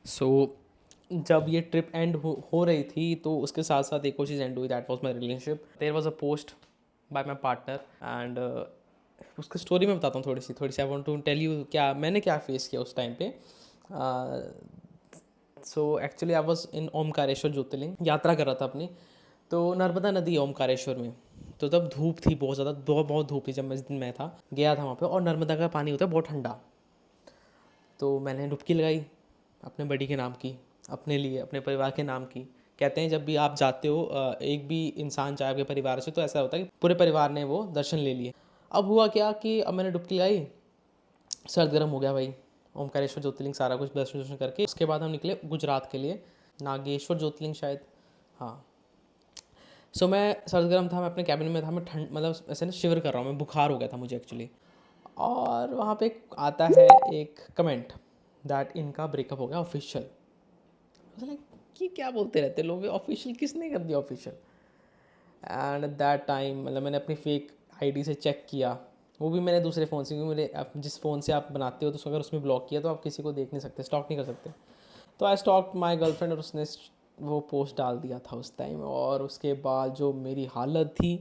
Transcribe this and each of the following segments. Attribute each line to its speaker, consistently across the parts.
Speaker 1: सो जब ये trip and हो रही थी तो उसके साथ साथ एक और चीज़ एंड हुई, that was my relationship. There was a post by my partner and उसकी स्टोरी मैं बताता हूँ थोड़ी सी। I want to tell you मैंने क्या फेस किया उस टाइम पे। So actually I was in Omkareshwar Jyotirlinga, यात्रा कर रहा था अपनी। तो नर्मदा नदी है ओमकारेश्वर में। तो तब धूप थी बहुत ज़्यादा, बहुत बहुत धूप थी जब मैं इस दिन मैं था गया था वहाँ पे। और नर्मदा का पानी होता है बहुत ठंडा। तो मैंने डुबकी लगाई अपने बड़ी के नाम की, अपने लिए, अपने परिवार के नाम की। कहते हैं जब भी आप जाते हो एक भी इंसान जाए आपके परिवार से, तो ऐसा होता है कि पूरे परिवार ने वो दर्शन ले लिए। अब हुआ क्या कि अब मैंने डुबकी लगाई, सर्द गर्म हो गया भाई। ओमकारेश्वर ज्योतिर्लिंग सारा कुछ दर्शन वर्शन करके उसके बाद हम निकले गुजरात के लिए, नागेश्वर ज्योतिर्लिंग शायद, हाँ। सो मैं सर्द गर्म था, मैं अपने कैबिन में था, मैं ठंड मतलब ऐसे ना शिवर कर रहा हूँ, मैं बुखार हो गया था मुझे एक्चुअली। और वहाँ पे आता है एक कमेंट दैट इनका ब्रेकअप हो गया ऑफिशियल। लाइक कि क्या बोलते रहते लोग, ऑफिशियल किसने कर दिया ऑफिशियल। एंड दैट टाइम मतलब मैंने अपनी फेक आईडी से चेक किया, वो भी मैंने दूसरे फ़ोन से, क्योंकि मेरे जिस फ़ोन से आप बनाते हो तो अगर उसमें ब्लॉक किया तो आप किसी को देख नहीं सकते, स्टॉक नहीं कर सकते। तो आई स्टॉक माई गर्लफ्रेंड और उसने वो पोस्ट डाल दिया था उस टाइम। और उसके बाद जो मेरी हालत थी,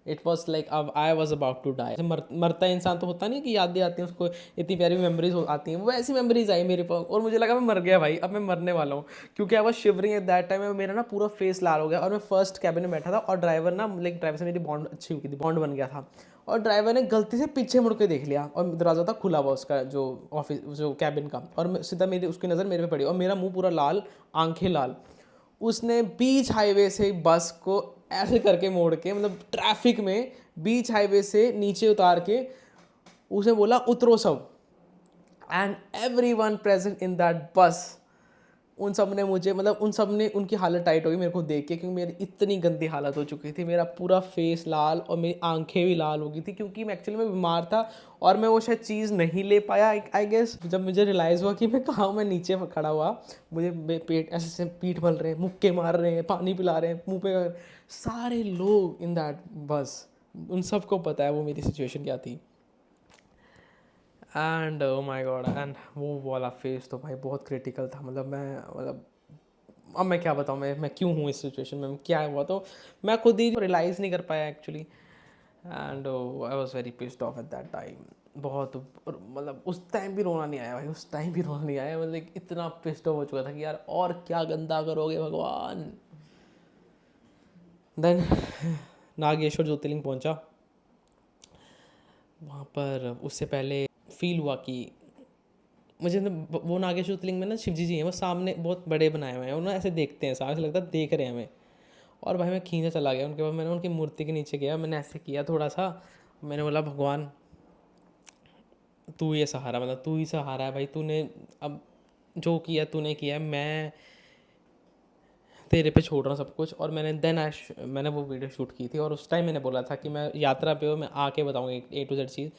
Speaker 1: इट वॉज लाइक अब I was about to die. मरता इंसान तो होता नहीं कि यादें आती हैं उसको, इतनी प्यारी मेमोरीज आती हैं, वो ऐसी मेमोरीज आई मेरे पास और मुझे लगा मैं मर गया भाई, अब मैं मरने वाला हूँ। क्योंकि I was shivering at that time, मेरा ना पूरा फेस लाल हो गया। और मैं फर्स्ट कैबिन में बैठा था और ड्राइवर ना, लाइक ड्राइवर से मेरी बॉन्ड अच्छी हुई थी, बॉन्ड बन गया था। और ड्राइवर ने गलती से पीछे मुड़ के देख लिया और दरवाज़ा था खुला हुआ उसका, जो ऑफिस जो कैबिन का। और सीधा मेरी उसकी नज़र मेरे पे पड़ी और मेरा मुंह पूरा लाल, आंखें लाल। उसने बीच हाईवे से बस को ऐसे करके मोड़ के, मतलब ट्रैफिक में बीच हाईवे से नीचे उतार के उसने बोला उतरो सब। And every one present in that बस, उन सब ने मुझे, मतलब उन सब ने, उनकी हालत टाइट हो गई मेरे को देख के, क्योंकि मेरी इतनी गंदी हालत हो चुकी थी, मेरा पूरा फेस लाल और मेरी आंखें भी लाल हो गई थी, क्योंकि मैं एक्चुअली में बीमार था। और मैं वो शायद चीज़ नहीं ले पाया आई गेस। जब मुझे रियलाइज़ हुआ कि मैं कहाँ हूँ, मैं नीचे खड़ा हुआ, मुझे पेट ऐसे से पीठ मल रहे हैं, मुक्के मार रहे हैं, पानी पिला रहे हैं मुँह पे, सारे लोग इन दैट बस, उन सबको पता है वो मेरी सिचुएशन क्या थी। And oh my god, and वो वाला फेस तो भाई बहुत क्रिटिकल था। मतलब मैं, मतलब अब मैं क्या बताऊँ, मैं क्यों हूँ इस सिचुएशन में, क्या हुआ तो मैं खुद ही रियलाइज़ नहीं कर पाया actually. And I was very pissed off at that time. बहुत, मतलब उस टाइम भी रोना नहीं आया भाई, उस टाइम भी रोना नहीं आया, मतलब इतना पिस्ड ऑफ हो चुका था कि यार और क्या गंदा करोगे भगवान। देन नागेश्वर ज्योतिर्लिंग पहुंचा। वहाँ पर उससे पहले फील हुआ कि मुझे ना, वो नागेश्वर ज्योतिर्लिंग में ना शिव जी हैं, वो सामने बहुत बड़े बनाए हुए हैं, उन्हें ऐसे देखते हैं, सामने से लगता है देख रहे हैं हमें। और भाई मैं खींचा चला गया उनके बाद, मैंने उनकी मूर्ति के नीचे गया, मैंने ऐसे किया थोड़ा सा, मैंने बोला भगवान तू ये सहारा, मतलब तू ही सहारा है भाई, तूने अब जो किया तूने किया है, मैं तेरे पे छोड़ रहा हूँ सब कुछ। और मैंने मैंने वो वीडियो शूट की थी और उस टाइम मैंने बोला था कि मैं यात्रा पे हो, मैं आके बताऊँगा A to Z चीज़।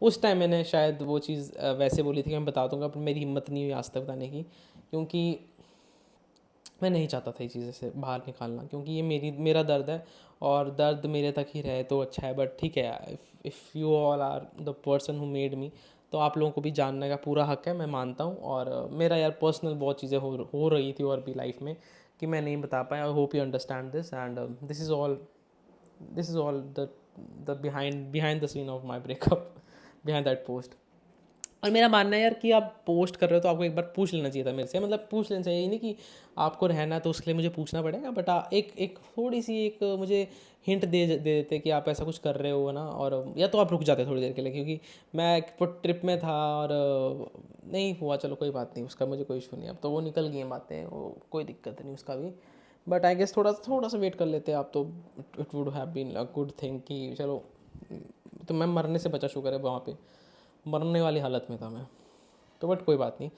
Speaker 1: उस टाइम मैंने शायद वो चीज़ वैसे बोली थी कि मैं बता दूंगा, पर मेरी हिम्मत नहीं हुई आज तक बताने की, क्योंकि मैं नहीं चाहता था ये चीज़ से बाहर निकालना, क्योंकि ये मेरा दर्द है और दर्द मेरे तक ही रहे तो अच्छा है। बट ठीक है, if you all are the person who made me, तो आप लोगों को भी जानने का पूरा हक है, मैं मानता हूँ। और मेरा यार पर्सनल बहुत चीज़ें हो रही थी और भी लाइफ में कि मैं नहीं बता पाया। I hope you understand this and this is all the behind the scene of my breakup, behind that post. और मेरा मानना है यार कि आप पोस्ट कर रहे हो तो आपको एक बार पूछ लेना चाहिए था मेरे से, मतलब पूछ लेना चाहिए, ये नहीं कि आपको रहना है तो उसके लिए मुझे पूछना पड़ेगा। बट एक एक थोड़ी सी एक मुझे हिंट दे देते कि आप ऐसा कुछ कर रहे हो ना, और या तो आप रुक जाते थोड़ी देर के लिए, क्योंकि मैं एक ट्रिप में था और नहीं हुआ, चलो कोई बात नहीं, उसका मुझे कोई इशू नहीं, अब तो वो निकल गई हैं बातें, वो कोई दिक्कत नहीं उसका भी। बट आई गेस थोड़ा सा वेट कर लेते आप तो it would have been a good thing कि चलो। तो मैं मरने से बचा, शुक्र है, वहाँ पे मरने वाली हालत में था मैं। तो बट कोई बात नहीं,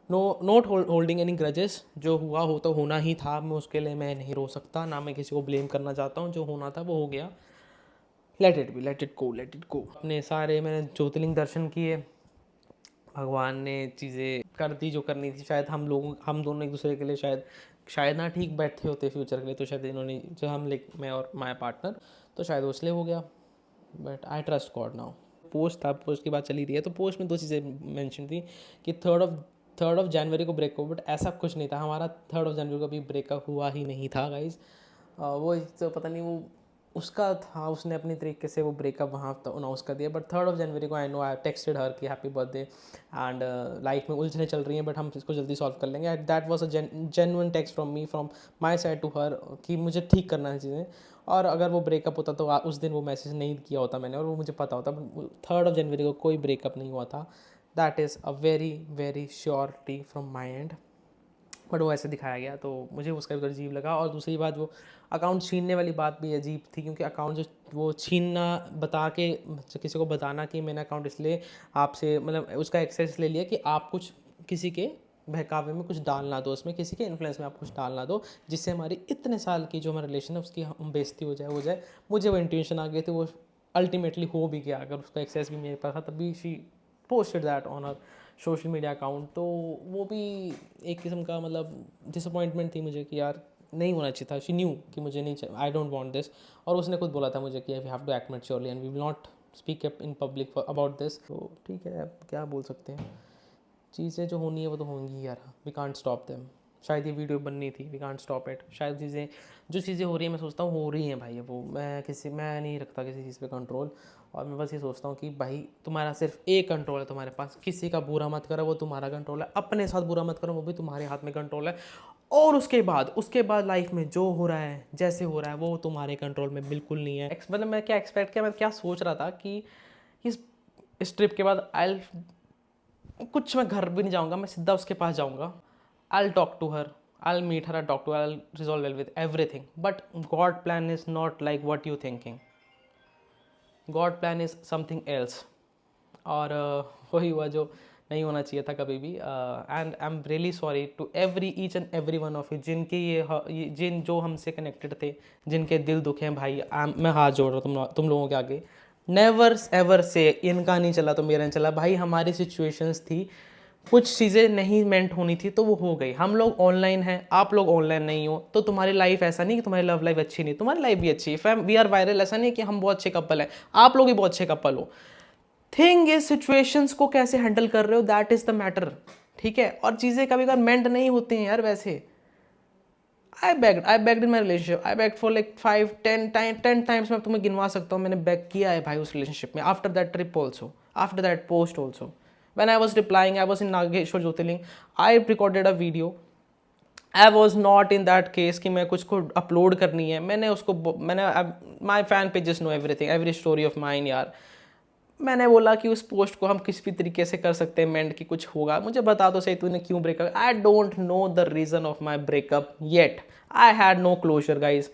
Speaker 1: नॉट होल्डिंग एनी ग्रजेस, जो हुआ हो तो होना ही था, मैं उसके लिए मैं नहीं रो सकता, ना मैं किसी को ब्लेम करना चाहता हूँ, जो होना था वो हो गया। Let it be, let it go, let it go. अपने सारे मैंने ज्योतिर्लिंग दर्शन किए, भगवान ने चीज़ें कर दी जो करनी थी। शायद हम दोनों एक दूसरे के लिए शायद ना ठीक बैठे होते फ्यूचर के लिए, तो शायद इन्होंने जो हम लाइक मैं और माय पार्टनर, तो शायद वो इसलिए हो गया। But I trust God now. Post था, पोस्ट की बात चली रही है, तो पोस्ट में दो चीज़ें मेंशन थी कि 3 जनवरी को ब्रेकअप, बट ऐसा कुछ नहीं था हमारा। 3 जनवरी को भी ब्रेकअप हुआ ही नहीं था गाइज। वो तो पता नहीं वो उसका था, उसने अपनी तरीके से वो ब्रेकअप वहाँ तो अनाउंस कर दिया। बट 3 जनवरी को I know I texted her कि हैप्पी बर्थडे एंड लाइफ में उलझने चल रही हैं बट हम इसको जल्दी सॉल्व कर लेंगे। That was a genuine text from me, from my side to her, कि मुझे ठीक करना है चीज़ें। और अगर वो ब्रेकअप होता तो उस दिन वो मैसेज नहीं किया होता मैंने, और वो मुझे पता होता। 3 जनवरी को कोई ब्रेकअप नहीं हुआ था। That is a very very surety from my and. But वो ऐसे दिखाया गया तो मुझे उसका भी अजीब लगा। और दूसरी बात, वो अकाउंट छीनने वाली बात भी अजीब थी, क्योंकि अकाउंट जो वो छीनना, बता के किसी को बताना कि मैंने अकाउंट इसलिए आपसे, मतलब उसका एक्सेस ले लिया कि आप कुछ किसी के बहकावे में कुछ डालना दो, उसमें किसी के इन्फ्लुएंस में आप कुछ डालना दो, जिससे हमारी इतने साल की जो हमारा रिलेशन है उसकी हम बेइज्जती हो जाए। मुझे वो इंट्यूशन आ गई थी, वो अल्टीमेटली हो भी गया। अगर उसका एक्सेस भी मेरे पास था तभी she posted that on her social media account. तो वो भी एक किस्म का मतलब डिसअपॉइंटमेंट थी मुझे कि यार नहीं होना चाहिए था। शी न्यू कि मुझे नहीं चाहिए, आई डोंट वांट दिस। और उसने खुद बोला था मुझे कि we have to act maturely and we will not speak up in public about this. तो ठीक है, अब क्या बोल सकते हैं। चीज़ें जो होनी है वो तो होंगी यार, वी कांट स्टॉप देम। शायद ये वीडियो बननी थी, वी कांट स्टॉप इट। शायद जो चीज़ें हो रही हैं मैं सोचता हूँ हो रही हैं भाई, वो मैं नहीं रखता किसी चीज़ पे कंट्रोल। और मैं बस ये सोचता हूँ कि भाई तुम्हारा सिर्फ एक कंट्रोल है तुम्हारे पास, किसी का बुरा मत करो वो तुम्हारा कंट्रोल है, अपने साथ बुरा मत करो वो भी तुम्हारे हाथ में कंट्रोल है। और उसके बाद लाइफ में जो हो रहा है जैसे हो रहा है वो तुम्हारे कंट्रोल में बिल्कुल नहीं है। मतलब मैं क्या एक्सपेक्ट किया, मैं क्या सोच रहा था कि इस ट्रिप के बाद कुछ मैं घर भी नहीं जाऊँगा, मैं सीधा उसके पास जाऊँगा। I talk to her, I meet her, I talk to her, I resolve with everything. But God plan is not like what you thinking, God plan is something else. और वही हुआ जो नहीं होना चाहिए था कभी भी। And I am really sorry to each and every one of you, जिनके जिन जो हमसे कनेक्टेड थे, जिनके दिल दुखे हैं भाई। मैं हाथ जोड़ रहा हूँ तुम लोगों के आगे। नेवर एवर से इनका नहीं चला तो मेरा नहीं चला भाई। हमारी सिचुएशंस थी, कुछ चीज़ें नहीं मेंट होनी थी तो वो हो गई। हम लोग ऑनलाइन हैं, आप लोग ऑनलाइन नहीं हो, तो तुम्हारी लाइफ ऐसा नहीं कि तुम्हारी लव लाइफ अच्छी नहीं, तुम्हारी लाइफ भी अच्छी है। फैम वी आर वायरल, ऐसा नहीं कि हम बहुत अच्छे कपल हैं, आप लोग भी बहुत अच्छे कपल हो। थिंग इज सिचुएशंस को कैसे हैंडल कर रहे हो, दैट इज द मैटर। ठीक है, और चीज़ें कभी कभी मेंट नहीं होती हैं यार वैसे। I begged in my relationship, I begged for like 5-10 times. मैं तुम्हें गिनवा सकता हूँ मैंने बेग किया है भाई उस रिलेशनशिप में। After that trip also, after that post also, when I was replying, I was in Nageshwar Jyotirling, I recorded a video. I was not in that case कि मैं कुछ को अपलोड करनी है। मैंने my fan pages know everything, every story of mine यार। मैंने बोला कि उस पोस्ट को हम किसी भी तरीके से कर सकते हैं मेंट, कि कुछ होगा मुझे बता दो सही तूने क्यों breakup. I don't know the reason of my breakup yet, I had no closure guys.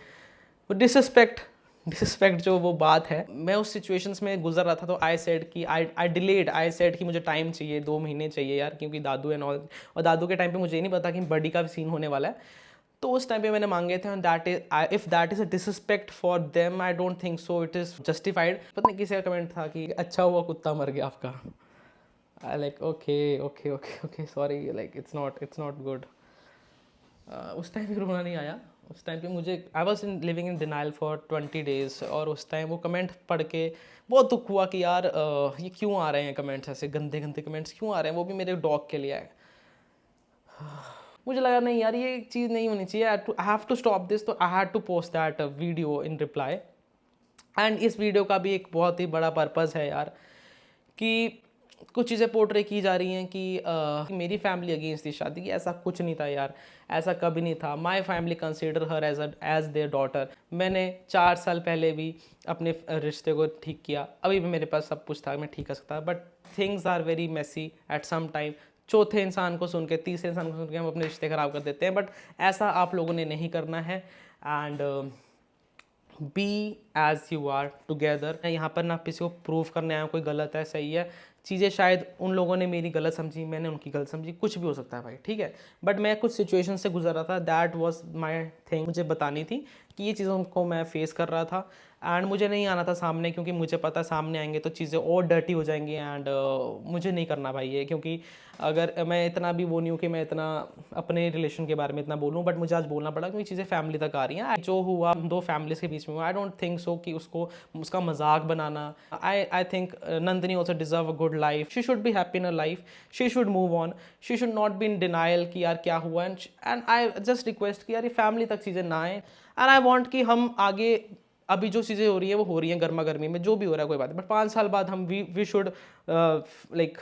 Speaker 1: Disrespect जो वो बात है, मैं उस सिचुएशंस में गुजर रहा था तो आई सेड कि आई सेड कि मुझे टाइम चाहिए, 2 महीने चाहिए यार, क्योंकि दादू एंड ऑल। और दादू के टाइम पे मुझे नहीं पता कि बडी का भी सीन होने वाला है। तो उस टाइम पे मैंने मांगे थे। If that is a disrespect for them, I don't think so it is justified. पता नहीं किसी का कमेंट था कि अच्छा हुआ कुत्ता मर गया आपका। I like okay okay okay okay sorry, like it's not good. उस टाइम पे रोना नहीं आया। उस टाइम पे मुझे I was living in denial for 20 days। और उस टाइम वो कमेंट पढ़ के बहुत दुख हुआ कि यार ये क्यों आ रहे हैं कमेंट्स, ऐसे गंदे गंदे कमेंट्स क्यों आ रहे हैं, वो भी मेरे डॉग के लिए है। मुझे लगा नहीं यार ये चीज़ नहीं होनी चाहिए, I have to stop this. तो I had to post that video in reply. And इस वीडियो का भी एक बहुत ही बड़ा पर्पज़ है यार, कि कुछ चीज़ें पोर्ट्रे की जा रही हैं कि मेरी फैमिली अगेंस्ट थी शादी की। ऐसा कुछ नहीं था यार, ऐसा कभी नहीं था। My family consider her as their daughter. मैंने 4 साल पहले भी अपने रिश्ते को ठीक किया, अभी भी मेरे पास सब कुछ था, मैं ठीक कर सकता। But things are very messy at some time. चौथे इंसान को सुन के, तीसरे इंसान को सुन के हम अपने रिश्ते ख़राब कर देते हैं। बट ऐसा आप लोगों ने नहीं करना है। And be as you are together. मैं यहाँ पर ना किसी को प्रूव करने आया हूँ कोई गलत है सही है। चीज़ें शायद उन लोगों ने मेरी गलत समझी, मैंने उनकी गलत समझी, कुछ भी हो सकता है भाई, ठीक है। बट मैं कुछ सिचुएशन से गुजर रहा था, दैट वॉज माई थिंग मुझे बतानी थी कि ये चीज़ों को मैं फेस कर रहा था, एंड मुझे नहीं आना था सामने, क्योंकि मुझे पता सामने आएंगे तो चीज़ें और डर्टी हो जाएंगी, एंड मुझे नहीं करना भाई ये, क्योंकि अगर मैं इतना भी वो नहीं हूँ कि मैं इतना अपने रिलेशन के बारे में इतना बोलूँ, बट मुझे आज बोलना पड़ा क्योंकि चीज़ें फैमिली तक आ रही हैं। जो हुआ दो फैमिलीज के बीच में, आई डोंट थिंक सो कि उसका मजाक बनाना। I think Nandini also deserve a good life, she should be happy in a life, she should move on, she should not be in denial कि यार क्या हुआ, एंड आई जस्ट रिक्वेस्ट कि यार ये फैमिली तक चीज़ें ना आए, एंड आई वॉन्ट कि हम आगे अभी जो चीज़ें हो रही है वो हो रही हैं गर्मा गर्मी में, जो भी हो रहा है कोई बात नहीं, बट 5 साल बाद हम we should like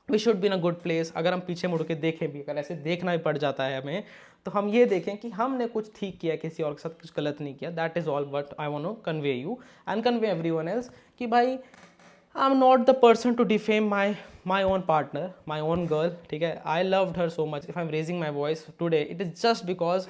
Speaker 1: we should be in a good place. अगर हम पीछे मुड़ के देखें भी, अगर ऐसे देखना भी पड़ जाता है हमें, तो हम ये देखें कि हमने कुछ ठीक किया, किसी और के साथ कुछ गलत नहीं किया। That is all what I want to convey you and convey everyone else कि भाई I am not the person to defame my own partner, my own girl, ठीक है। I loved her so much, if I am raising my voice today it is just because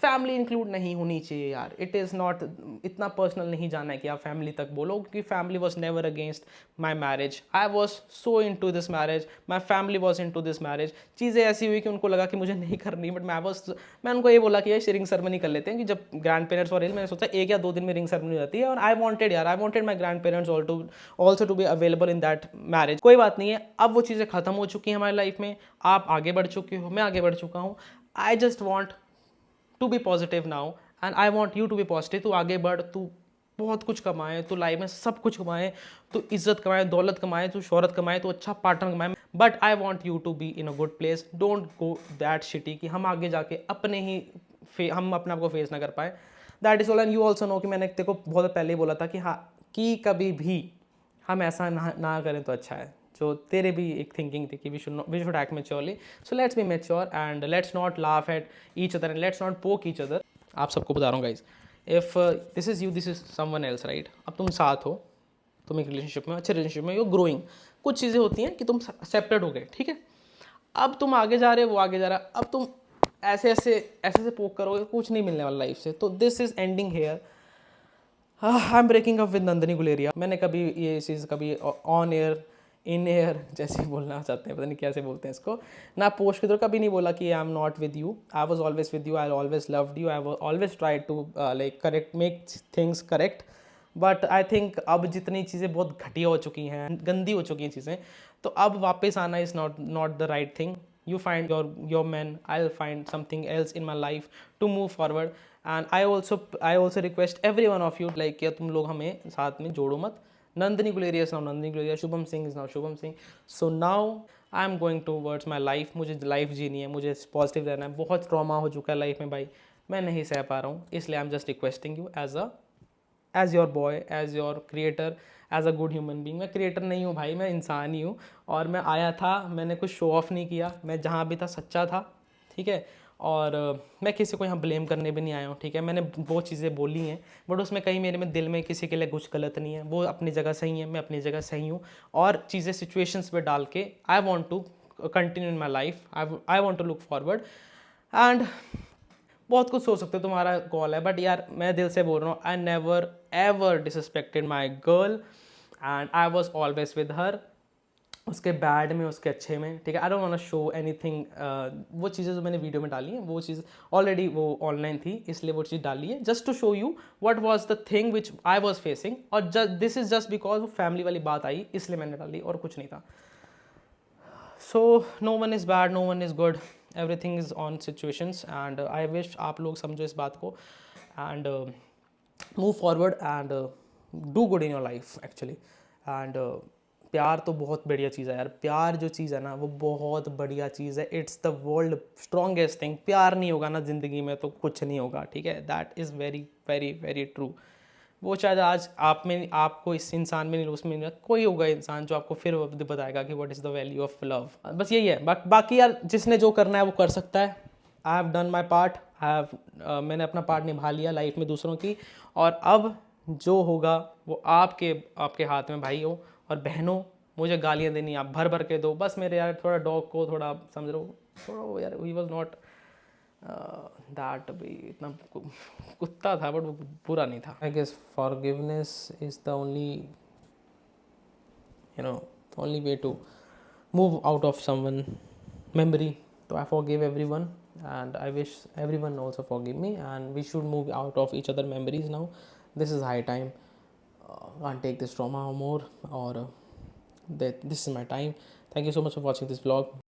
Speaker 1: family include नहीं होनी चाहिए यार। It is not इतना personal नहीं जाना है कि आप फैमिली तक बोलो, क्योंकि family was never against my marriage. I was so into this marriage, my family was into this marriage. चीज़ें ऐसी हुई कि उनको लगा कि मुझे नहीं करनी, बट मैं उनको ये बोला कि यार रिंग सेरेमनी कर लेते हैं, कि जब ग्रैंड पेरेंट्स और मैंने सोचा 1 या 2 दिन में रिंग सेरेमनी हो जाती है, और I wanted my grandparents also to be available in that marriage. कोई बात नहीं है, अब वो चीज़ें खत्म हो चुकी हैं हमारी लाइफ में, आप आगे बढ़ चुके हो, मैं आगे बढ़ चुका हूँ। I just want to be positive now, and I want you to be positive. तू आगे बढ़, तू बहुत कुछ कमाए, तू लाइफ में सब कुछ कमाए, तू इज्जत कमाए, दौलत कमाए, तू शोहरत कमाए, तू अच्छा पार्टनर कमाए, but I want you to be in a good place. Don't go that shitty कि हम आगे जाके हम अपने आप को फेस ना कर पाए। That is all, and you also know कि मैंने तेरे को बहुत पहले ही बोला था कि हाँ, कि कभी भी हम ऐसा ना करें तो अच्छा है। जो तेरे भी एक थिंकिंग थी कि we should act maturely, so let's be mature and let's not laugh at each other and let's not poke each other. आप सबको बता रहा हूँ guys, if this is you, this is someone else, right. अब तुम साथ हो, तुम एक रिलेशनशिप में, अच्छे रिलेशनशिप में, यू ग्रोइंग। कुछ चीज़ें होती हैं कि तुम सेपरेट हो गए, ठीक है। अब तुम आगे जा रहे हो, वो आगे जा रहा है, अब तुम ऐसे पोक करोगे, कुछ नहीं मिलने वाला लाइफ से। तो this is ending here. I am breaking up with Nandini Guleria. मैंने कभी ये चीज़ कभी ऑन एयर, इन एयर, जैसे बोलना चाहते हैं, पता नहीं कैसे बोलते हैं इसको, ना पोस्ट के थ्रू कभी नहीं बोला कि I am not with you. I was always with you, I always loved you, I always try to like correct, make things correct. But I think अब जितनी चीज़ें बहुत घटिया हो चुकी हैं, गंदी हो चुकी हैं चीज़ें, तो अब वापस आना is not the right thing. You find your man, I'll find something else in my life to move forward, and I also request every one of you, like क्या तुम लोग हमें साथ में जोड़ो मत। Nandini Guleria is now Nandini Guleria, Shubham Singh is now Shubham Singh. So now I am going towards my life। मुझे life जीनी है, मुझे पॉजिटिव रहना है। बहुत ट्रॉमा हो चुका है लाइफ में भाई, मैं नहीं सह पा रहा हूँ, इसलिए I am just requesting you as your boy, as your creator, as a good human being. मैं क्रिएटर नहीं हूँ भाई, मैं इंसान ही हूँ, और मैं आया था, मैंने कुछ शो ऑफ नहीं किया, मैं जहाँ भी था सच्चा था, ठीक है। और मैं किसी को यहाँ ब्लेम करने भी नहीं आया हूँ, ठीक है। मैंने वो चीज़ें बोली हैं, बट उसमें कहीं मेरे में दिल में किसी के लिए कुछ गलत नहीं है। वो अपनी जगह सही है, मैं अपनी जगह सही हूँ, और चीज़ें सिचुएशंस पे डाल के I want to continue in my life, I want to look forward. And बहुत कुछ सोच सकते हो, तुम्हारा कॉल है, बट यार मैं दिल से बोल रहा हूँ, I never ever disrespected my girl, and I was always with her, उसके बैड में, उसके अच्छे में, ठीक है। I don't want to show anything. वो चीज़ें जो मैंने वीडियो में डाली हैं, वो चीज़ ऑलरेडी वो ऑनलाइन थी, इसलिए वो चीज़ डाली है just to show you what was the thing which I was facing, और दिस इज़ जस्ट बिकॉज वो फैमिली वाली बात आई, इसलिए मैंने डाली, और कुछ नहीं था। So no one is bad, no one is good, everything is on situations, and I wish आप लोग समझो इस बात को, and move forward and do good in your life actually. And प्यार तो बहुत बढ़िया चीज़ है यार, प्यार जो चीज़ है ना वो बहुत बढ़िया चीज़ है। It's the world strongest thing. प्यार नहीं होगा ना ज़िंदगी में तो कुछ नहीं होगा, ठीक है। That is very very very true. वो शायद आज आप में, आपको इस इंसान में नहीं, उसमें नहीं, कोई होगा इंसान जो आपको फिर बताएगा कि what is the value of love. बस यही है। बाकी यार जिसने जो करना है वो कर सकता है। I have done my part, मैंने अपना पार्ट निभा लिया लाइफ में दूसरों की, और अब जो होगा वो आपके हाथ में भाई हो और बहनों। मुझे गालियाँ देनी आप भर भर के दो, बस मेरे यार थोड़ा डॉग को थोड़ा समझ लो, थोड़ा वो यार ही वॉज नॉट दैट भी इतना कुत्ता था, बट वो बुरा नहीं था। I guess forgiveness is the only way to move out of someone memory. तो I forgive everyone. and I wish everyone also forgive me, and we should move out of each other memories now. This is high time. Can't take this trauma more, or that this is my time. Thank you so much for watching this vlog.